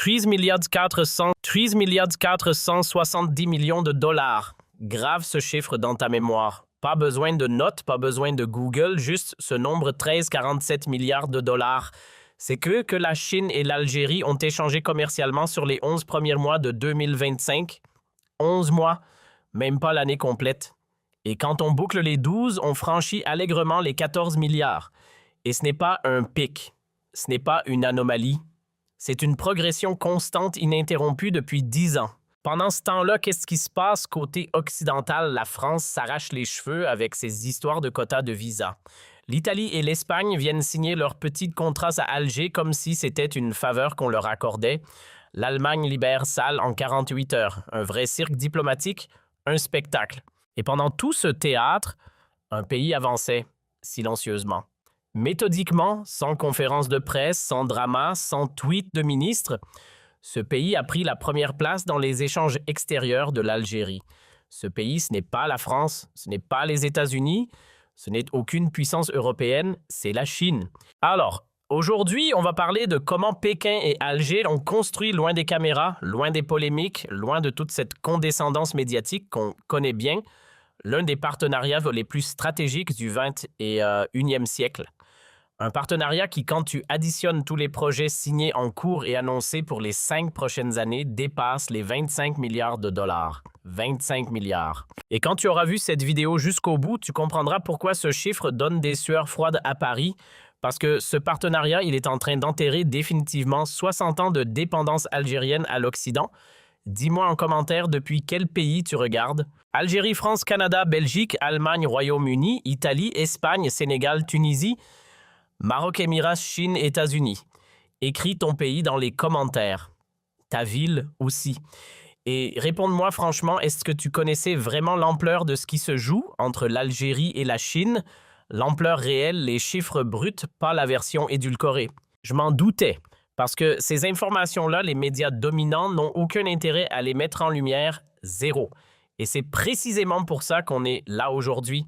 13 470 millions de dollars. Grave ce chiffre dans ta mémoire. Pas besoin de notes, pas besoin de Google, juste ce nombre 13,47 milliards de dollars. C'est que la Chine et l'Algérie ont échangé commercialement sur les 11 premiers mois de 2025. 11 mois, même pas l'année complète. Et quand on boucle les 12, on franchit allègrement les 14 milliards. Et ce n'est pas un pic, ce n'est pas une anomalie. C'est une progression constante ininterrompue depuis 10 ans. Pendant ce temps-là, qu'est-ce qui se passe côté occidental? La France s'arrache les cheveux avec ses histoires de quotas de visa. L'Italie et l'Espagne viennent signer leurs petits contrats à Alger comme si c'était une faveur qu'on leur accordait. L'Allemagne libère Sall en 48 heures. Un vrai cirque diplomatique, un spectacle. Et pendant tout ce théâtre, un pays avançait silencieusement. Méthodiquement, sans conférence de presse, sans drama, sans tweet de ministre, ce pays a pris la première place dans les échanges extérieurs de l'Algérie. Ce pays, ce n'est pas la France, ce n'est pas les États-Unis, ce n'est aucune puissance européenne, c'est la Chine. Alors, aujourd'hui, on va parler de comment Pékin et Alger ont construit loin des caméras, loin des polémiques, loin de toute cette condescendance médiatique qu'on connaît bien, l'un des partenariats les plus stratégiques du 21e siècle. Un partenariat qui, quand tu additionnes tous les projets signés en cours et annoncés pour les 5 prochaines années, dépasse les 25 milliards de dollars. 25 milliards. Et quand tu auras vu cette vidéo jusqu'au bout, tu comprendras pourquoi ce chiffre donne des sueurs froides à Paris, parce que ce partenariat, il est en train d'enterrer définitivement 60 ans de dépendance algérienne à l'Occident. Dis-moi en commentaire depuis quel pays tu regardes. Algérie, France, Canada, Belgique, Allemagne, Royaume-Uni, Italie, Espagne, Sénégal, Tunisie, Maroc, Émirats, Chine, États-Unis. Écris ton pays dans les commentaires. Ta ville aussi. Et réponds-moi franchement, est-ce que tu connaissais vraiment l'ampleur de ce qui se joue entre l'Algérie et la Chine? L'ampleur réelle, les chiffres bruts, pas la version édulcorée. Je m'en doutais, parce que ces informations-là, les médias dominants n'ont aucun intérêt à les mettre en lumière, zéro. Et c'est précisément pour ça qu'on est là aujourd'hui.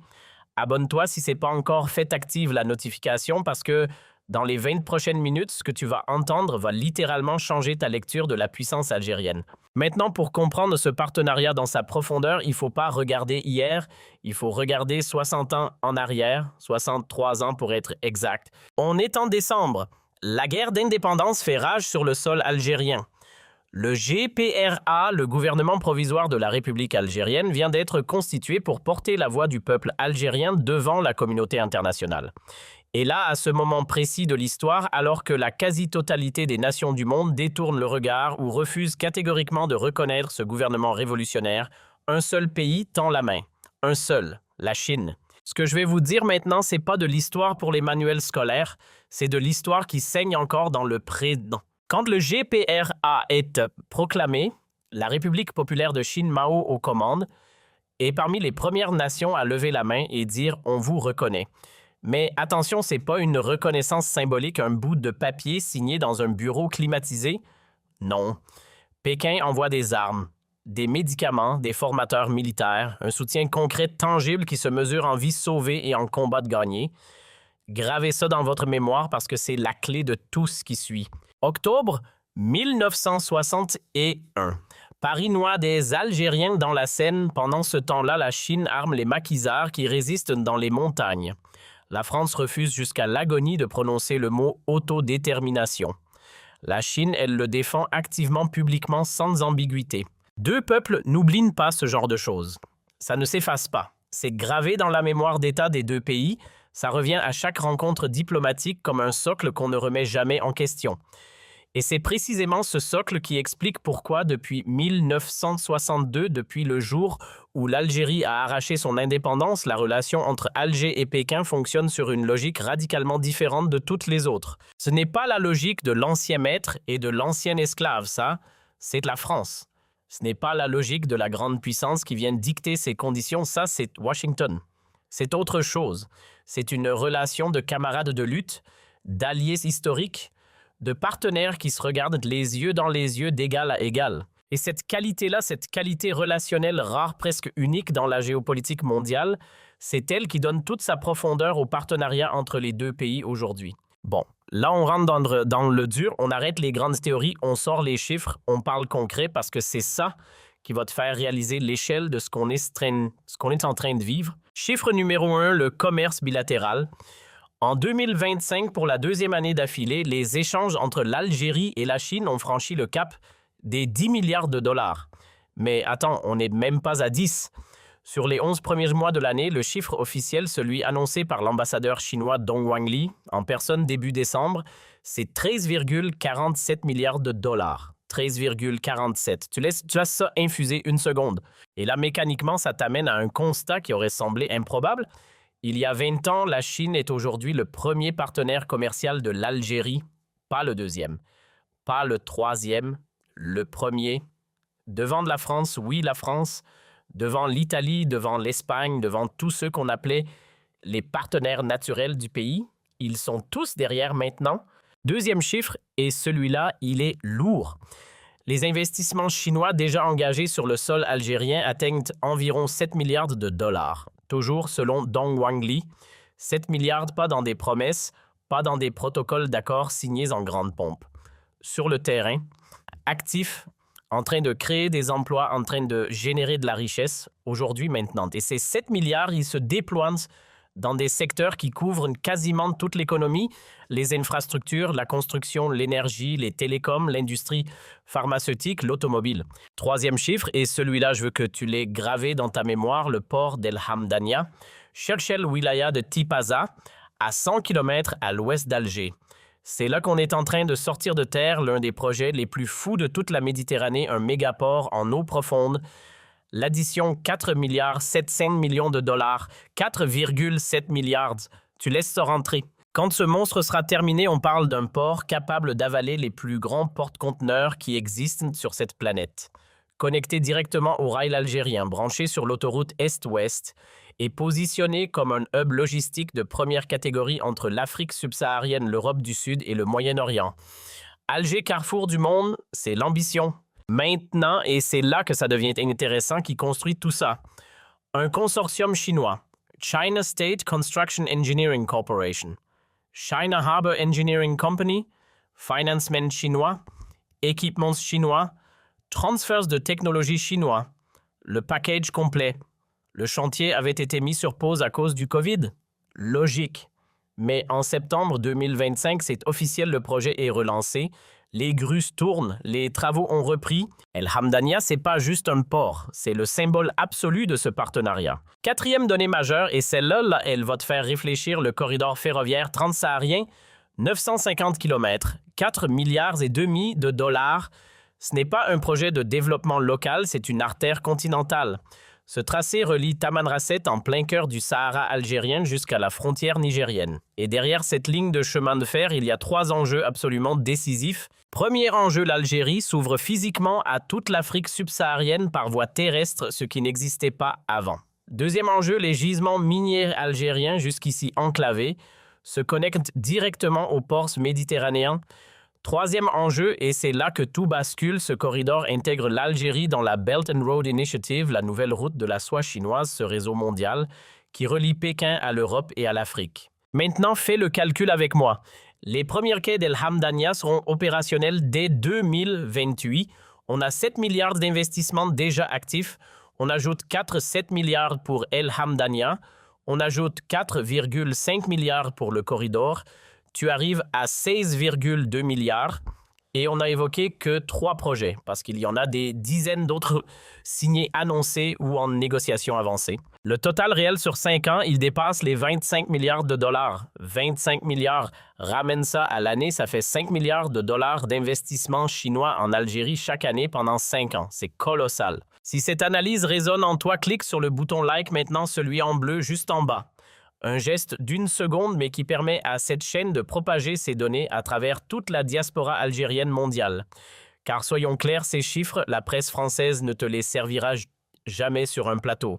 Abonne-toi si ce n'est pas encore fait, active la notification parce que dans les 20 prochaines minutes, ce que tu vas entendre va littéralement changer ta lecture de la puissance algérienne. Maintenant, pour comprendre ce partenariat dans sa profondeur, il ne faut pas regarder hier, il faut regarder 60 ans en arrière, 63 ans pour être exact. On est en décembre. La guerre d'indépendance fait rage sur le sol algérien. Le GPRA, le gouvernement provisoire de la République algérienne, vient d'être constitué pour porter la voix du peuple algérien devant la communauté internationale. Et là, à ce moment précis de l'histoire, alors que la quasi-totalité des nations du monde détournent le regard ou refusent catégoriquement de reconnaître ce gouvernement révolutionnaire, un seul pays tend la main. Un seul, la Chine. Ce que je vais vous dire maintenant, c'est pas de l'histoire pour les manuels scolaires, c'est de l'histoire qui saigne encore dans le présent. Quand le GPRA est proclamé, la République populaire de Chine, Mao aux commandes, est parmi les premières nations à lever la main et dire « on vous reconnaît ». Mais attention, ce n'est pas une reconnaissance symbolique, un bout de papier signé dans un bureau climatisé. Non. Pékin envoie des armes, des médicaments, des formateurs militaires, un soutien concret tangible qui se mesure en vies sauvées et en combats de gagnés. Gravez ça dans votre mémoire parce que c'est la clé de tout ce qui suit. Octobre 1961. Paris noie des Algériens dans la Seine. Pendant ce temps-là, la Chine arme les maquisards qui résistent dans les montagnes. La France refuse jusqu'à l'agonie de prononcer le mot « autodétermination ». La Chine, elle le défend activement, publiquement, sans ambiguïté. Deux peuples n'oublient pas ce genre de choses. Ça ne s'efface pas. C'est gravé dans la mémoire d'État des deux pays. Ça revient à chaque rencontre diplomatique comme un socle qu'on ne remet jamais en question. Et c'est précisément ce socle qui explique pourquoi, depuis 1962, depuis le jour où l'Algérie a arraché son indépendance, la relation entre Alger et Pékin fonctionne sur une logique radicalement différente de toutes les autres. Ce n'est pas la logique de l'ancien maître et de l'ancien esclave, ça, c'est la France. Ce n'est pas la logique de la grande puissance qui vient dicter ses conditions, ça, c'est Washington. C'est autre chose. C'est une relation de camarades de lutte, d'alliés historiques, de partenaires qui se regardent les yeux dans les yeux d'égal à égal. Et cette qualité-là, cette qualité relationnelle rare, presque unique dans la géopolitique mondiale, c'est elle qui donne toute sa profondeur au partenariat entre les deux pays aujourd'hui. Bon, Là, on rentre dans le dur, on arrête les grandes théories, on sort les chiffres, on parle concret parce que c'est ça qui va te faire réaliser l'échelle de ce qu'on est en train de vivre. Chiffre numéro 1, le commerce bilatéral. En 2025, pour la deuxième année d'affilée, les échanges entre l'Algérie et la Chine ont franchi le cap des 10 milliards de dollars. Mais attends, on n'est même pas à 10. Sur les 11 premiers mois de l'année, le chiffre officiel, celui annoncé par l'ambassadeur chinois Dong Wanli en personne début décembre, c'est 13,47 milliards de dollars. 13,47. Tu laisses ça infuser une seconde. Et là, mécaniquement, ça t'amène à un constat qui aurait semblé improbable. Il y a 20 ans, la Chine est aujourd'hui le premier partenaire commercial de l'Algérie, pas le deuxième, pas le troisième, le premier. Devant de la France, oui, la France, devant l'Italie, devant l'Espagne, devant tous ceux qu'on appelait les partenaires naturels du pays, ils sont tous derrière maintenant. Deuxième chiffre, et celui-là, il est lourd. Les investissements chinois déjà engagés sur le sol algérien atteignent environ 7 milliards de dollars. Toujours selon Dong Wanli, 7 milliards pas dans des promesses, pas dans des protocoles d'accords signés en grande pompe. Sur le terrain, actifs, en train de créer des emplois, en train de générer de la richesse, aujourd'hui, maintenant. Et ces 7 milliards, ils se déploient dans des secteurs qui couvrent quasiment toute l'économie, les infrastructures, la construction, l'énergie, les télécoms, l'industrie pharmaceutique, l'automobile. Troisième chiffre, et celui-là, je veux que tu l'aies gravé dans ta mémoire, le port d'El Hamdania, Cherchel Wilaya de Tipaza, à 100 km à l'ouest d'Alger. C'est là qu'on est en train de sortir de terre l'un des projets les plus fous de toute la Méditerranée, un mégaport en eau profonde. L'addition 4 milliards 700 millions de dollars, 4,7 milliards. Tu laisses ça rentrer. Quand ce monstre sera terminé, on parle d'un port capable d'avaler les plus grands porte-conteneurs qui existent sur cette planète. Connecté directement au rail algérien, branché sur l'autoroute Est-Ouest et positionné comme un hub logistique de première catégorie entre l'Afrique subsaharienne, l'Europe du Sud et le Moyen-Orient. Alger, carrefour du monde, c'est l'ambition. Maintenant, et c'est là que ça devient intéressant, qui construit tout ça. Un consortium chinois, China State Construction Engineering Corporation, China Harbour Engineering Company, financement chinois, équipements chinois, transfers de technologie chinois, le package complet. Le chantier avait été mis sur pause à cause du COVID. Logique. Mais en septembre 2025, c'est officiel, le projet est relancé. Les grues tournent, les travaux ont repris. El Hamdania, c'est pas juste un port, c'est le symbole absolu de ce partenariat. Quatrième donnée majeure, et celle-là, là, elle va te faire réfléchir, le corridor ferroviaire transsaharien, 950 km, 4 milliards et demi de dollars. Ce n'est pas un projet de développement local, c'est une artère continentale. Ce tracé relie Tamanrasset en plein cœur du Sahara algérien jusqu'à la frontière nigérienne. Et derrière cette ligne de chemin de fer, il y a 3 enjeux absolument décisifs. Premier enjeu, l'Algérie s'ouvre physiquement à toute l'Afrique subsaharienne par voie terrestre, ce qui n'existait pas avant. Deuxième enjeu, les gisements miniers algériens, jusqu'ici enclavés, se connectent directement aux ports méditerranéens. Troisième enjeu, et c'est là que tout bascule, ce corridor intègre l'Algérie dans la Belt and Road Initiative, la nouvelle route de la soie chinoise, ce réseau mondial, qui relie Pékin à l'Europe et à l'Afrique. Maintenant, fais le calcul avec moi. Les premiers quais d'El Hamdania seront opérationnels dès 2028. On a 7 milliards d'investissements déjà actifs. On ajoute 4,7 milliards pour El Hamdania. On ajoute 4,5 milliards pour le corridor. Tu arrives à 16,2 milliards et on n'a évoqué que 3 projets parce qu'il y en a des dizaines d'autres signés, annoncés ou en négociation avancée. Le total réel sur 5 ans, il dépasse les 25 milliards de dollars. 25 milliards, ramène ça à l'année, ça fait 5 milliards de dollars d'investissement chinois en Algérie chaque année pendant 5 ans. C'est colossal. Si cette analyse résonne en toi, clique sur le bouton like maintenant, celui en bleu juste en bas. Un geste d'1 seconde, mais qui permet à cette chaîne de propager ces données à travers toute la diaspora algérienne mondiale. Car soyons clairs, ces chiffres, la presse française ne te les servira jamais sur un plateau.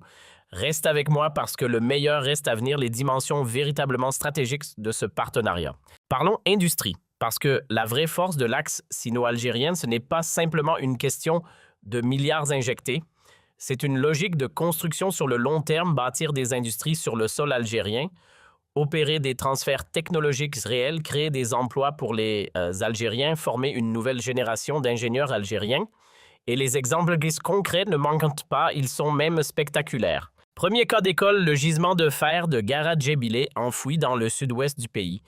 Reste avec moi parce que le meilleur reste à venir, les dimensions véritablement stratégiques de ce partenariat. Parlons industrie, parce que la vraie force de l'axe sino-algérien, ce n'est pas simplement une question de milliards injectés. C'est une logique de construction sur le long terme, bâtir des industries sur le sol algérien, opérer des transferts technologiques réels, créer des emplois pour les Algériens, former une nouvelle génération d'ingénieurs algériens. Et les exemples concrets ne manquent pas, ils sont même spectaculaires. Premier cas d'école, le gisement de fer de Garadjebile, enfoui dans le sud-ouest du pays.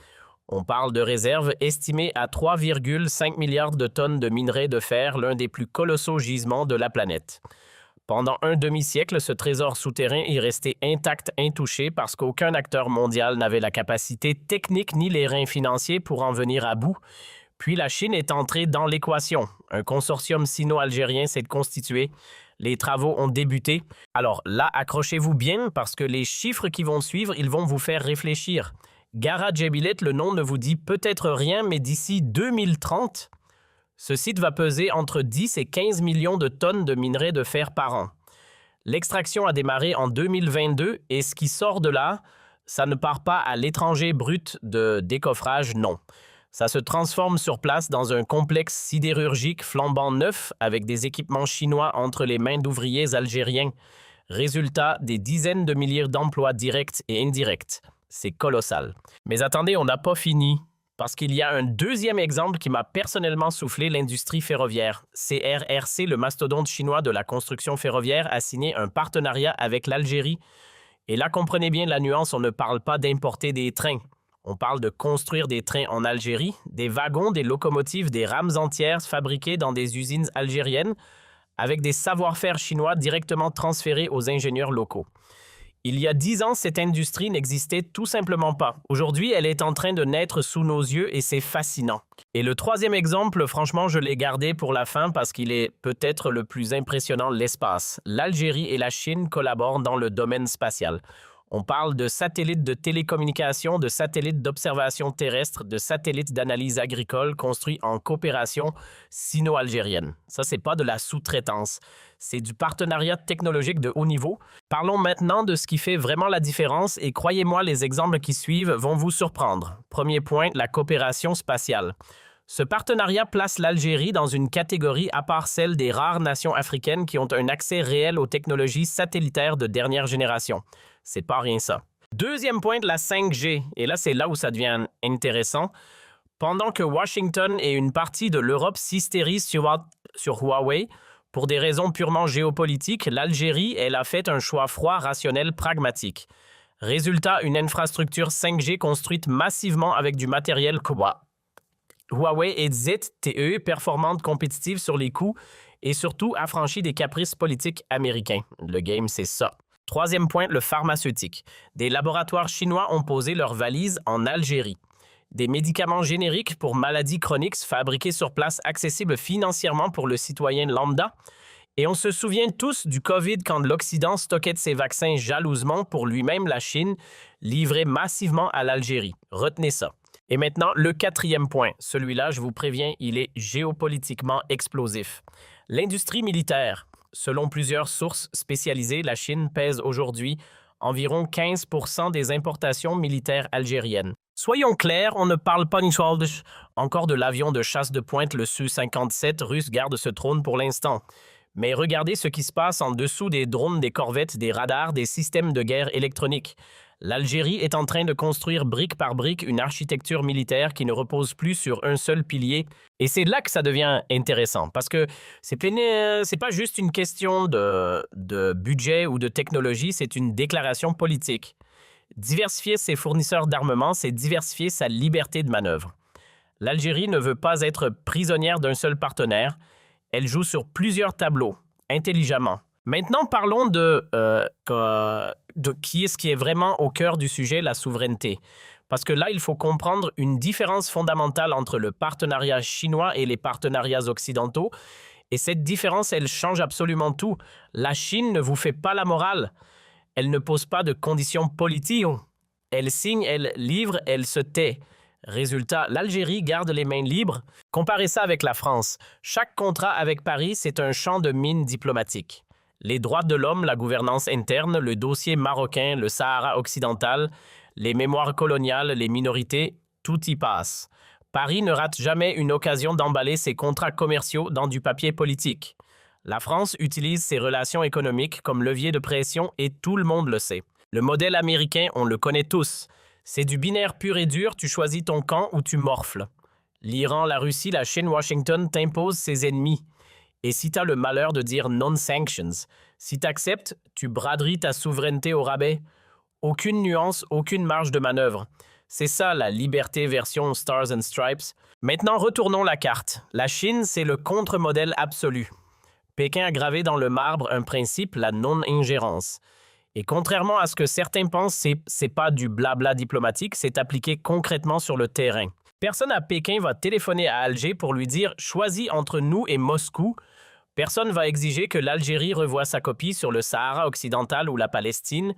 On parle de réserves estimées à 3,5 milliards de tonnes de minerais de fer, l'un des plus colossaux gisements de la planète. Pendant un demi-siècle, ce trésor souterrain est resté intact, intouché, parce qu'aucun acteur mondial n'avait la capacité technique ni les reins financiers pour en venir à bout. Puis la Chine est entrée dans l'équation. Un consortium sino-algérien s'est constitué. Les travaux ont débuté. Alors là, accrochez-vous bien parce que les chiffres qui vont suivre, ils vont vous faire réfléchir. Garadjebile, le nom ne vous dit peut-être rien, mais d'ici 2030, ce site va peser entre 10 et 15 millions de tonnes de minerais de fer par an. L'extraction a démarré en 2022 et ce qui sort de là, ça ne part pas à l'étranger brut de décoffrage, non. Ça se transforme sur place dans un complexe sidérurgique flambant neuf avec des équipements chinois entre les mains d'ouvriers algériens. Résultat, des dizaines de milliers d'emplois directs et indirects. C'est colossal. Mais attendez, on n'a pas fini. Parce qu'il y a un deuxième exemple qui m'a personnellement soufflé l'industrie ferroviaire. CRRC, le mastodonte chinois de la construction ferroviaire, a signé un partenariat avec l'Algérie. Et là, comprenez bien la nuance, on ne parle pas d'importer des trains. On parle de construire des trains en Algérie, des wagons, des locomotives, des rames entières fabriquées dans des usines algériennes avec des savoir-faire chinois directement transférés aux ingénieurs locaux. Il y a 10 ans, cette industrie n'existait tout simplement pas. Aujourd'hui, elle est en train de naître sous nos yeux et c'est fascinant. Et le troisième exemple, franchement, je l'ai gardé pour la fin parce qu'il est peut-être le plus impressionnant, l'espace. L'Algérie et la Chine collaborent dans le domaine spatial. On parle de satellites de télécommunication, de satellites d'observation terrestre, de satellites d'analyse agricole construits en coopération sino-algérienne. Ça, c'est pas de la sous-traitance. C'est du partenariat technologique de haut niveau. Parlons maintenant de ce qui fait vraiment la différence et croyez-moi, les exemples qui suivent vont vous surprendre. Premier point, la coopération spatiale. Ce partenariat place l'Algérie dans une catégorie à part celle des rares nations africaines qui ont un accès réel aux technologies satellitaires de dernière génération. C'est pas rien ça. Deuxième point de la 5G, et là c'est là où ça devient intéressant. Pendant que Washington et une partie de l'Europe s'hystérisent sur Huawei, pour des raisons purement géopolitiques, l'Algérie, elle a fait un choix froid, rationnel, pragmatique. Résultat, une infrastructure 5G construite massivement avec du matériel Huawei et ZTE, performante, compétitive sur les coûts et surtout affranchie des caprices politiques américains. Le game, c'est ça. Troisième point, le pharmaceutique. Des laboratoires chinois ont posé leurs valises en Algérie. Des médicaments génériques pour maladies chroniques fabriqués sur place, accessibles financièrement pour le citoyen lambda. Et on se souvient tous du COVID quand l'Occident stockait de ses vaccins jalousement pour lui-même la Chine, livrés massivement à l'Algérie. Retenez ça. Et maintenant, le quatrième point. Celui-là, je vous préviens, il est géopolitiquement explosif. L'industrie militaire. Selon plusieurs sources spécialisées, la Chine pèse aujourd'hui environ 15% des importations militaires algériennes. Soyons clairs, on ne parle pas encore de l'avion de chasse de pointe, le Su-57 russe garde ce trône pour l'instant. Mais regardez ce qui se passe en dessous des drones, des corvettes, des radars, des systèmes de guerre électroniques. L'Algérie est en train de construire brique par brique une architecture militaire qui ne repose plus sur un seul pilier. Et c'est là que ça devient intéressant, parce que c'est pas juste une question de budget ou de technologie, c'est une déclaration politique. Diversifier ses fournisseurs d'armement, c'est diversifier sa liberté de manœuvre. L'Algérie ne veut pas être prisonnière d'un seul partenaire. Elle joue sur plusieurs tableaux, intelligemment. Maintenant, parlons de qui est vraiment au cœur du sujet, la souveraineté. Parce que là, il faut comprendre une différence fondamentale entre le partenariat chinois et les partenariats occidentaux. Et cette différence, elle change absolument tout. La Chine ne vous fait pas la morale. Elle ne pose pas de conditions politiques. Elle signe, elle livre, elle se tait. Résultat, l'Algérie garde les mains libres. Comparez ça avec la France. Chaque contrat avec Paris, c'est un champ de mine diplomatique. Les droits de l'homme, la gouvernance interne, le dossier marocain, le Sahara occidental, les mémoires coloniales, les minorités, tout y passe. Paris ne rate jamais une occasion d'emballer ses contrats commerciaux dans du papier politique. La France utilise ses relations économiques comme levier de pression et tout le monde le sait. Le modèle américain, on le connaît tous. C'est du binaire pur et dur, tu choisis ton camp ou tu morfles. L'Iran, la Russie, la Chine, Washington t'imposent ses ennemis. Et si tu as le malheur de dire non-sanctions, si tu acceptes, tu braderies ta souveraineté au rabais. Aucune nuance, aucune marge de manœuvre. C'est ça la liberté version Stars and Stripes. Maintenant, retournons la carte. La Chine, c'est le contre-modèle absolu. Pékin a gravé dans le marbre un principe, la non-ingérence. Et contrairement à ce que certains pensent, c'est pas du blabla diplomatique, c'est appliqué concrètement sur le terrain. Personne à Pékin va téléphoner à Alger pour lui dire « Choisis entre nous et Moscou ». Personne va exiger que l'Algérie revoie sa copie sur le Sahara occidental ou la Palestine.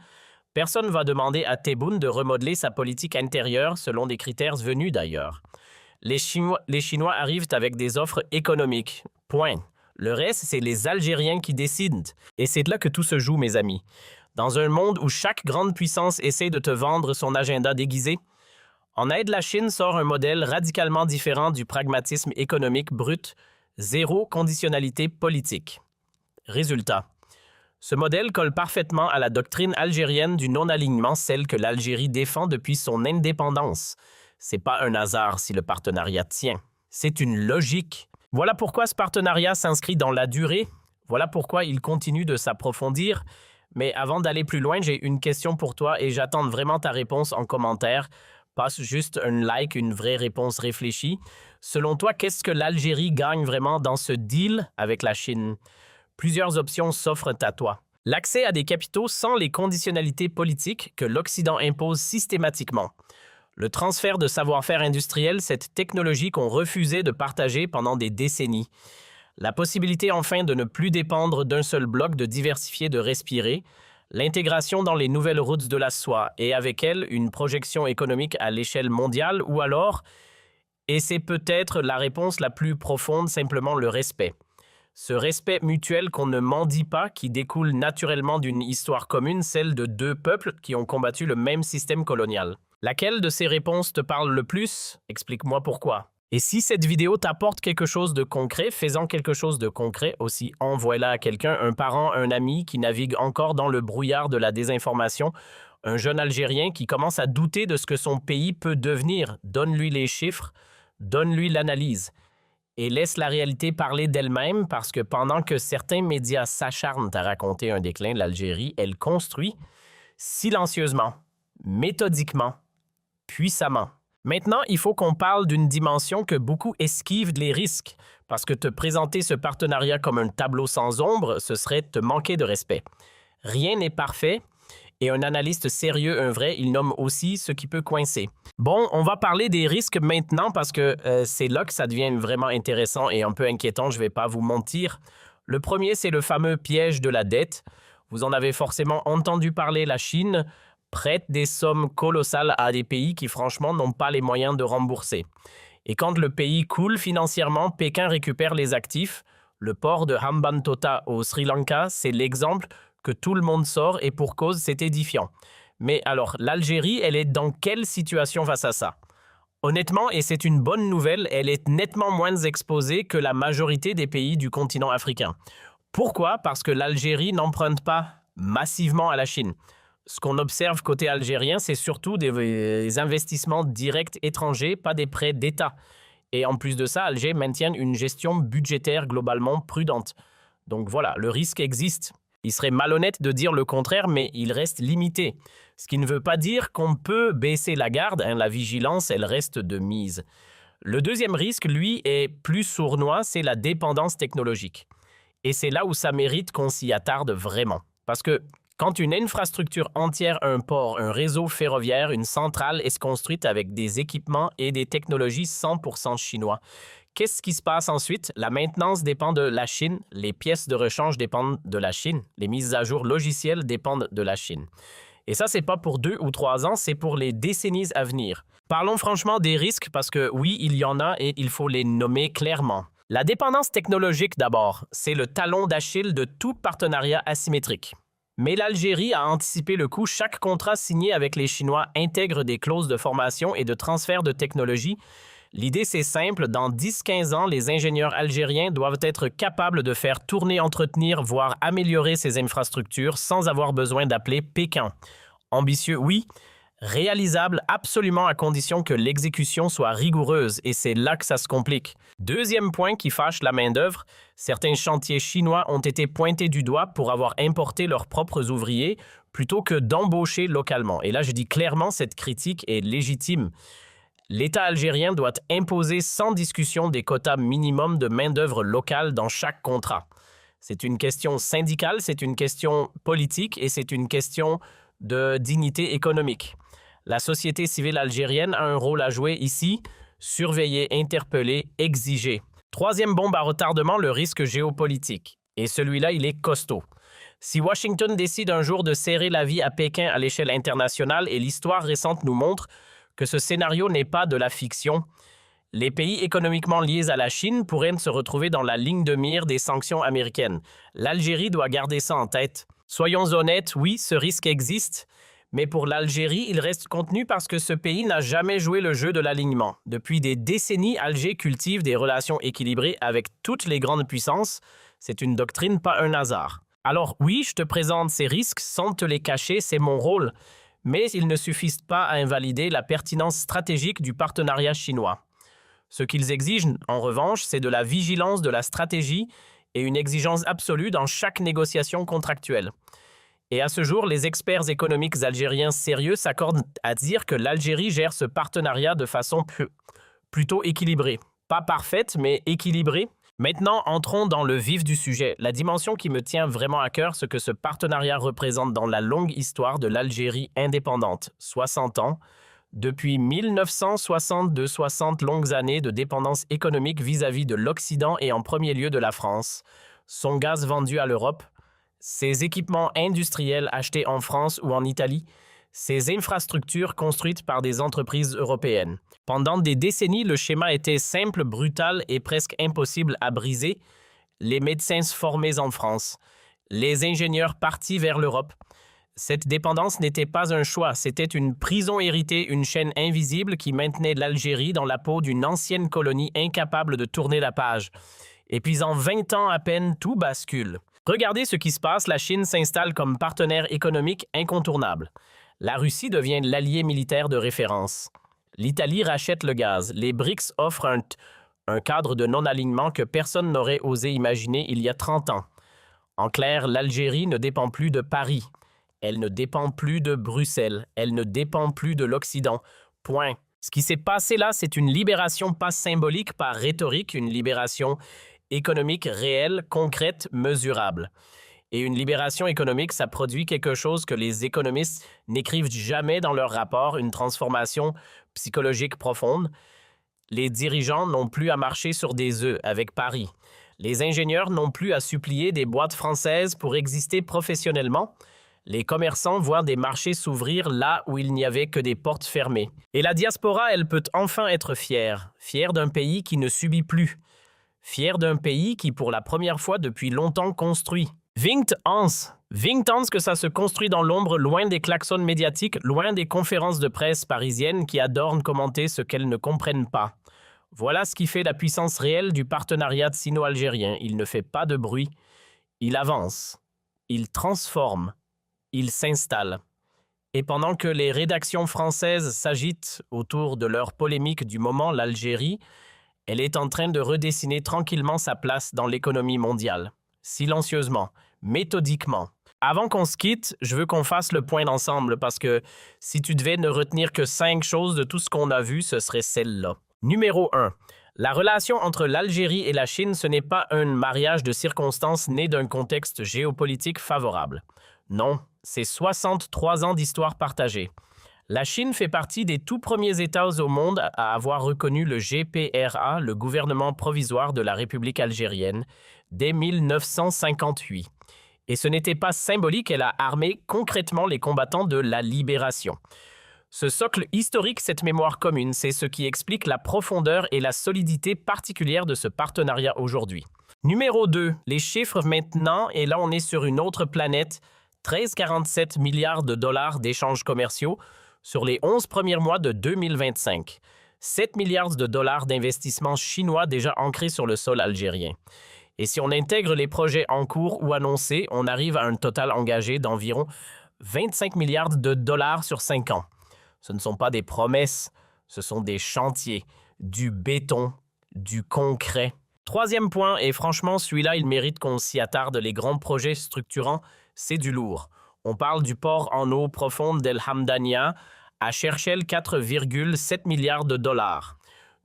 Personne va demander à Tebboune de remodeler sa politique intérieure selon des critères venus d'ailleurs. Les Chinois arrivent avec des offres économiques. Point. Le reste, c'est les Algériens qui décident. Et c'est là que tout se joue, mes amis. Dans un monde où chaque grande puissance essaie de te vendre son agenda déguisé, en aide, la Chine sort un modèle radicalement différent du pragmatisme économique brut, zéro conditionnalité politique. Résultat. Ce modèle colle parfaitement à la doctrine algérienne du non-alignement, celle que l'Algérie défend depuis son indépendance. C'est pas un hasard si le partenariat tient. C'est une logique. Voilà pourquoi ce partenariat s'inscrit dans la durée. Voilà pourquoi il continue de s'approfondir. Mais avant d'aller plus loin, j'ai une question pour toi et j'attends vraiment ta réponse en commentaire. Passe juste un like, une vraie réponse réfléchie. Selon toi, qu'est-ce que l'Algérie gagne vraiment dans ce deal avec la Chine? Plusieurs options s'offrent à toi. L'accès à des capitaux sans les conditionnalités politiques que l'Occident impose systématiquement. Le transfert de savoir-faire industriel, cette technologie qu'on refusait de partager pendant des décennies. La possibilité enfin de ne plus dépendre d'un seul bloc, de diversifier, de respirer. L'intégration dans les nouvelles routes de la soie et avec elle une projection économique à l'échelle mondiale ou alors, et c'est peut-être la réponse la plus profonde, simplement le respect. Ce respect mutuel qu'on ne mendie pas, qui découle naturellement d'une histoire commune, celle de deux peuples qui ont combattu le même système colonial. Laquelle de ces réponses te parle le plus? Explique-moi pourquoi. Et si cette vidéo t'apporte quelque chose de concret, fais-en quelque chose de concret aussi. Envoie-la à quelqu'un, un parent, un ami qui navigue encore dans le brouillard de la désinformation, un jeune Algérien qui commence à douter de ce que son pays peut devenir. Donne-lui les chiffres, donne-lui l'analyse. Et laisse la réalité parler d'elle-même parce que pendant que certains médias s'acharnent à raconter un déclin de l'Algérie, elle construit silencieusement, méthodiquement, puissamment. Maintenant, il faut qu'on parle d'une dimension que beaucoup esquivent les risques, parce que te présenter ce partenariat comme un tableau sans ombre, ce serait te manquer de respect. Rien n'est parfait, et un analyste sérieux, un vrai, il nomme aussi ce qui peut coincer. Bon, on va parler des risques maintenant parce que c'est là que ça devient vraiment intéressant et un peu inquiétant, je ne vais pas vous mentir. Le premier, c'est le fameux piège de la dette. Vous en avez forcément entendu parler, la Chine prête des sommes colossales à des pays qui franchement n'ont pas les moyens de rembourser. Et quand le pays coule financièrement, Pékin récupère les actifs. Le port de Hambantota au Sri Lanka, c'est l'exemple que tout le monde sort et pour cause, c'est édifiant. Mais alors, l'Algérie, elle est dans quelle situation face à ça? Honnêtement, et c'est une bonne nouvelle, elle est nettement moins exposée que la majorité des pays du continent africain. Pourquoi? Parce que l'Algérie n'emprunte pas massivement à la Chine. Ce qu'on observe côté algérien, c'est surtout des investissements directs étrangers, pas des prêts d'État. Et en plus de ça, Alger maintient une gestion budgétaire globalement prudente. Donc voilà, le risque existe. Il serait malhonnête de dire le contraire, mais il reste limité. Ce qui ne veut pas dire qu'on peut baisser la garde, la vigilance, elle reste de mise. Le deuxième risque, lui, est plus sournois, c'est la dépendance technologique. Et c'est là où ça mérite qu'on s'y attarde vraiment. Parce que quand une infrastructure entière, un port, un réseau ferroviaire, une centrale est construite avec des équipements et des technologies 100% chinois, qu'est-ce qui se passe ensuite? La maintenance dépend de la Chine, les pièces de rechange dépendent de la Chine, les mises à jour logicielles dépendent de la Chine. Et ça, c'est pas pour 2 ou 3 ans, c'est pour les décennies à venir. Parlons franchement des risques parce que oui, il y en a et il faut les nommer clairement. La dépendance technologique d'abord, c'est le talon d'Achille de tout partenariat asymétrique. Mais l'Algérie a anticipé le coup. Chaque contrat signé avec les Chinois intègre des clauses de formation et de transfert de technologie. L'idée, c'est simple. Dans 10-15 ans, les ingénieurs algériens doivent être capables de faire tourner, entretenir, voire améliorer ces infrastructures sans avoir besoin d'appeler Pékin. Ambitieux, oui. Réalisable absolument à condition que l'exécution soit rigoureuse, et c'est là que ça se complique. Deuxième point qui fâche la main-d'œuvre, certains chantiers chinois ont été pointés du doigt pour avoir importé leurs propres ouvriers plutôt que d'embaucher localement. Et là, je dis clairement, cette critique est légitime. L'État algérien doit imposer sans discussion des quotas minimums de main-d'œuvre locale dans chaque contrat. C'est une question syndicale, c'est une question politique et c'est une question de dignité économique. La société civile algérienne a un rôle à jouer ici, surveiller, interpeller, exiger. Troisième bombe à retardement, le risque géopolitique. Et celui-là, il est costaud. Si Washington décide un jour de serrer la vie à Pékin à l'échelle internationale, et l'histoire récente nous montre que ce scénario n'est pas de la fiction, les pays économiquement liés à la Chine pourraient se retrouver dans la ligne de mire des sanctions américaines. L'Algérie doit garder ça en tête. Soyons honnêtes, oui, ce risque existe, mais pour l'Algérie, il reste contenu parce que ce pays n'a jamais joué le jeu de l'alignement. Depuis des décennies, Alger cultive des relations équilibrées avec toutes les grandes puissances. C'est une doctrine, pas un hasard. Alors oui, je te présente ces risques sans te les cacher, c'est mon rôle, mais ils ne suffisent pas à invalider la pertinence stratégique du partenariat chinois. Ce qu'ils exigent, en revanche, c'est de la vigilance de la stratégie et une exigence absolue dans chaque négociation contractuelle. Et à ce jour, les experts économiques algériens sérieux s'accordent à dire que l'Algérie gère ce partenariat de façon plutôt équilibrée. Pas parfaite, mais équilibrée. Maintenant, entrons dans le vif du sujet. La dimension qui me tient vraiment à cœur, ce que ce partenariat représente dans la longue histoire de l'Algérie indépendante. 60 ans. Depuis 1962, 60 longues années de dépendance économique vis-à-vis de l'Occident et en premier lieu de la France. Son gaz vendu à l'Europe, ses équipements industriels achetés en France ou en Italie, ses infrastructures construites par des entreprises européennes. Pendant des décennies, le schéma était simple, brutal et presque impossible à briser. Les médecins formés en France, les ingénieurs partis vers l'Europe. Cette dépendance n'était pas un choix, c'était une prison héritée, une chaîne invisible qui maintenait l'Algérie dans la peau d'une ancienne colonie incapable de tourner la page. Et puis en 20 ans à peine, tout bascule. Regardez ce qui se passe, la Chine s'installe comme partenaire économique incontournable. La Russie devient l'allié militaire de référence. L'Italie rachète le gaz. Les BRICS offrent un cadre de non-alignement que personne n'aurait osé imaginer il y a 30 ans. En clair, l'Algérie ne dépend plus de Paris. Elle ne dépend plus de Bruxelles. Elle ne dépend plus de l'Occident. Point. Ce qui s'est passé là, c'est une libération pas symbolique, pas rhétorique, une libération économique réelle, concrète, mesurable. Et une libération économique, ça produit quelque chose que les économistes n'écrivent jamais dans leurs rapports, une transformation psychologique profonde. Les dirigeants n'ont plus à marcher sur des œufs avec Paris. Les ingénieurs n'ont plus à supplier des boîtes françaises pour exister professionnellement. Les commerçants voient des marchés s'ouvrir là où il n'y avait que des portes fermées. Et la diaspora, elle peut enfin être fière. Fière d'un pays qui ne subit plus. Fière d'un pays qui, pour la première fois depuis longtemps, construit. Vingt ans que ça se construit dans l'ombre, loin des klaxons médiatiques, loin des conférences de presse parisiennes qui adorent commenter ce qu'elles ne comprennent pas. Voilà ce qui fait la puissance réelle du partenariat sino-algérien. Il ne fait pas de bruit. Il avance. Il transforme. Il s'installe. Et pendant que les rédactions françaises s'agitent autour de leur polémique du moment, l'Algérie, elle est en train de redessiner tranquillement sa place dans l'économie mondiale. Silencieusement, méthodiquement. Avant qu'on se quitte, je veux qu'on fasse le point d'ensemble parce que si tu devais ne retenir que 5 choses de tout ce qu'on a vu, ce serait celle-là. Numéro 1. La relation entre l'Algérie et la Chine, ce n'est pas un mariage de circonstances né d'un contexte géopolitique favorable. Non, c'est 63 ans d'histoire partagée. La Chine fait partie des tout premiers États au monde à avoir reconnu le GPRA, le gouvernement provisoire de la République algérienne, dès 1958. Et ce n'était pas symbolique, elle a armé concrètement les combattants de la libération. Ce socle historique, cette mémoire commune, c'est ce qui explique la profondeur et la solidité particulière de ce partenariat aujourd'hui. Numéro 2, les chiffres maintenant, et là on est sur une autre planète, 13,47 milliards de dollars d'échanges commerciaux sur les 11 premiers mois de 2025. 7 milliards de dollars d'investissements chinois déjà ancrés sur le sol algérien. Et si on intègre les projets en cours ou annoncés, on arrive à un total engagé d'environ 25 milliards de dollars sur 5 ans. Ce ne sont pas des promesses, ce sont des chantiers, du béton, du concret. Troisième point, et franchement, celui-là, il mérite qu'on s'y attarde, les grands projets structurants, c'est du lourd. On parle du port en eau profonde d'El Hamdania, à Cherchell, 4,7 milliards de dollars.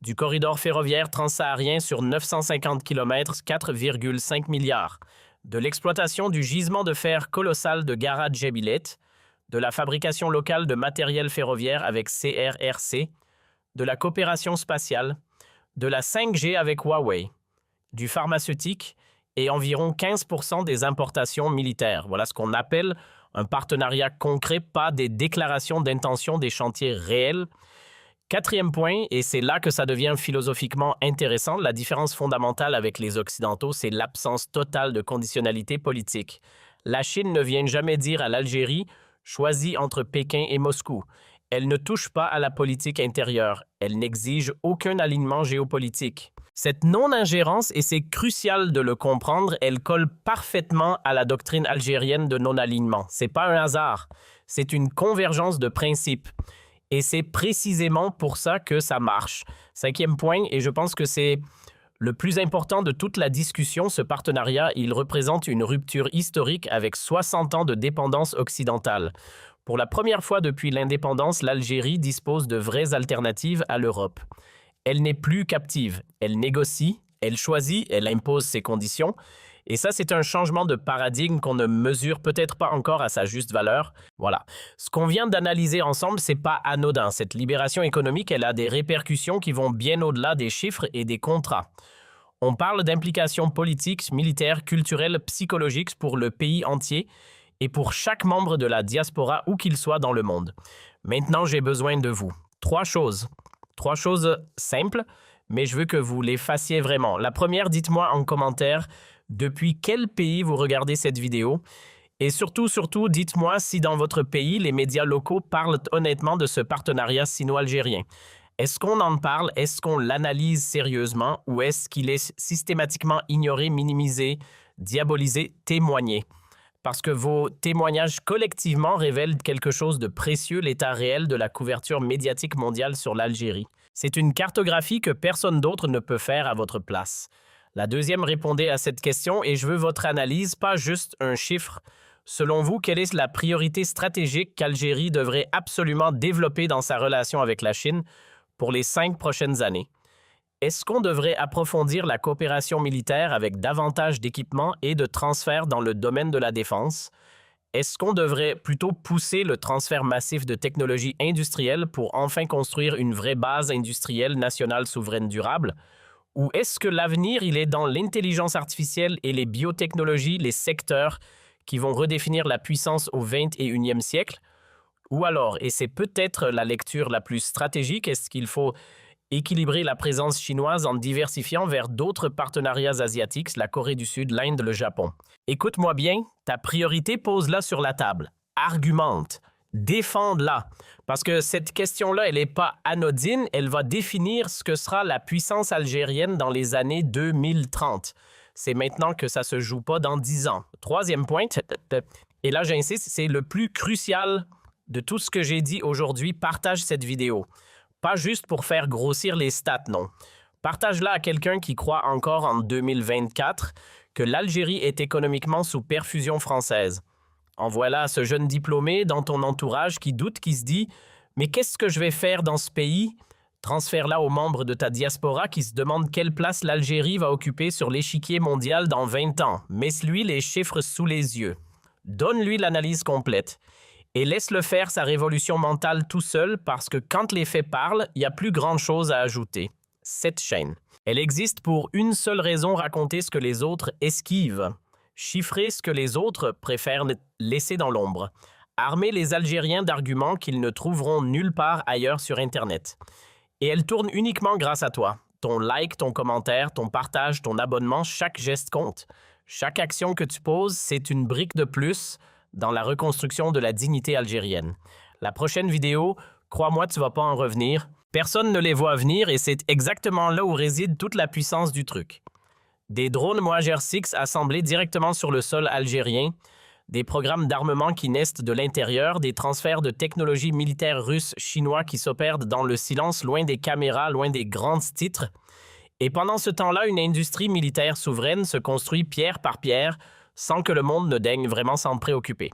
Du corridor ferroviaire transsaharien sur 950 km, 4,5 milliards. De l'exploitation du gisement de fer colossal de Garad Jebilet, de la fabrication locale de matériel ferroviaire avec CRRC, de la coopération spatiale, de la 5G avec Huawei, du pharmaceutique et environ 15% des importations militaires. Voilà ce qu'on appelle un partenariat concret, pas des déclarations d'intention, des chantiers réels. Quatrième point, et c'est là que ça devient philosophiquement intéressant, la différence fondamentale avec les Occidentaux, c'est l'absence totale de conditionnalité politique. La Chine ne vient jamais dire à l'Algérie « choisis entre Pékin et Moscou ». Elle ne touche pas à la politique intérieure. Elle n'exige aucun alignement géopolitique. Cette non-ingérence, et c'est crucial de le comprendre, elle colle parfaitement à la doctrine algérienne de non-alignement. C'est pas un hasard, c'est une convergence de principes. Et c'est précisément pour ça que ça marche. Cinquième point, et je pense que c'est le plus important de toute la discussion, ce partenariat, il représente une rupture historique avec 60 ans de dépendance occidentale. Pour la première fois depuis l'indépendance, l'Algérie dispose de vraies alternatives à l'Europe. Elle n'est plus captive, elle négocie, elle choisit, elle impose ses conditions. Et ça, c'est un changement de paradigme qu'on ne mesure peut-être pas encore à sa juste valeur. Voilà. Ce qu'on vient d'analyser ensemble, c'est pas anodin. Cette libération économique, elle a des répercussions qui vont bien au-delà des chiffres et des contrats. On parle d'implications politiques, militaires, culturelles, psychologiques pour le pays entier et pour chaque membre de la diaspora où qu'il soit dans le monde. Maintenant, j'ai besoin de vous. Trois choses simples, mais je veux que vous les fassiez vraiment. La première, dites-moi en commentaire depuis quel pays vous regardez cette vidéo. Et surtout, dites-moi si dans votre pays, les médias locaux parlent honnêtement de ce partenariat sino-algérien. Est-ce qu'on en parle? Est-ce qu'on l'analyse sérieusement? Ou est-ce qu'il est systématiquement ignoré, minimisé, diabolisé, témoigné? Parce que vos témoignages collectivement révèlent quelque chose de précieux, l'état réel de la couverture médiatique mondiale sur l'Algérie. C'est une cartographie que personne d'autre ne peut faire à votre place. La deuxième, répondez à cette question et je veux votre analyse, pas juste un chiffre. Selon vous, quelle est la priorité stratégique qu'Algérie devrait absolument développer dans sa relation avec la Chine pour les 5 prochaines années? Est-ce qu'on devrait approfondir la coopération militaire avec davantage d'équipements et de transferts dans le domaine de la défense? Est-ce qu'on devrait plutôt pousser le transfert massif de technologies industrielles pour enfin construire une vraie base industrielle nationale souveraine durable? Ou est-ce que l'avenir, il est dans l'intelligence artificielle et les biotechnologies, les secteurs qui vont redéfinir la puissance au 21e siècle? Ou alors, et c'est peut-être la lecture la plus stratégique, est-ce qu'il faut équilibrer la présence chinoise en diversifiant vers d'autres partenariats asiatiques, la Corée du Sud, l'Inde, le Japon? Écoute-moi bien, ta priorité, pose-la sur la table. Argumente. Défende-la. Parce que cette question-là, elle n'est pas anodine, elle va définir ce que sera la puissance algérienne dans les années 2030. C'est maintenant que ça ne se joue pas dans 10 ans. Troisième point, et là j'insiste, c'est le plus crucial de tout ce que j'ai dit aujourd'hui. Partage cette vidéo. Pas juste pour faire grossir les stats, non. Partage-la à quelqu'un qui croit encore en 2024 que l'Algérie est économiquement sous perfusion française. Envoie-la à ce jeune diplômé dans ton entourage qui doute, qui se dit « Mais qu'est-ce que je vais faire dans ce pays ?» Transfère-la aux membres de ta diaspora qui se demandent quelle place l'Algérie va occuper sur l'échiquier mondial dans 20 ans. Mets-lui les chiffres sous les yeux. Donne-lui l'analyse complète. Et laisse-le faire sa révolution mentale tout seul parce que quand les faits parlent, il n'y a plus grand-chose à ajouter. Cette chaîne. Elle existe pour une seule raison, raconter ce que les autres esquivent. Chiffrer ce que les autres préfèrent laisser dans l'ombre. Armer les Algériens d'arguments qu'ils ne trouveront nulle part ailleurs sur Internet. Et elle tourne uniquement grâce à toi. Ton like, ton commentaire, ton partage, ton abonnement, chaque geste compte. Chaque action que tu poses, c'est une brique de plus dans la reconstruction de la dignité algérienne. La prochaine vidéo, crois-moi, tu ne vas pas en revenir. Personne ne les voit venir et c'est exactement là où réside toute la puissance du truc. Des drones Moager 6 assemblés directement sur le sol algérien, des programmes d'armement qui naissent de l'intérieur, des transferts de technologies militaires russes, chinois qui s'opèrent dans le silence, loin des caméras, loin des grands titres. Et pendant ce temps-là, une industrie militaire souveraine se construit pierre par pierre, sans que le monde ne daigne vraiment s'en préoccuper.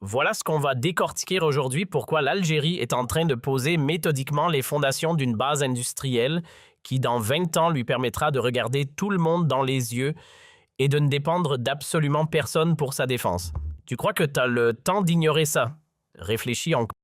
Voilà ce qu'on va décortiquer aujourd'hui, pourquoi l'Algérie est en train de poser méthodiquement les fondations d'une base industrielle qui, dans 20 ans, lui permettra de regarder tout le monde dans les yeux et de ne dépendre d'absolument personne pour sa défense. Tu crois que tu as le temps d'ignorer ça? Réfléchis encore.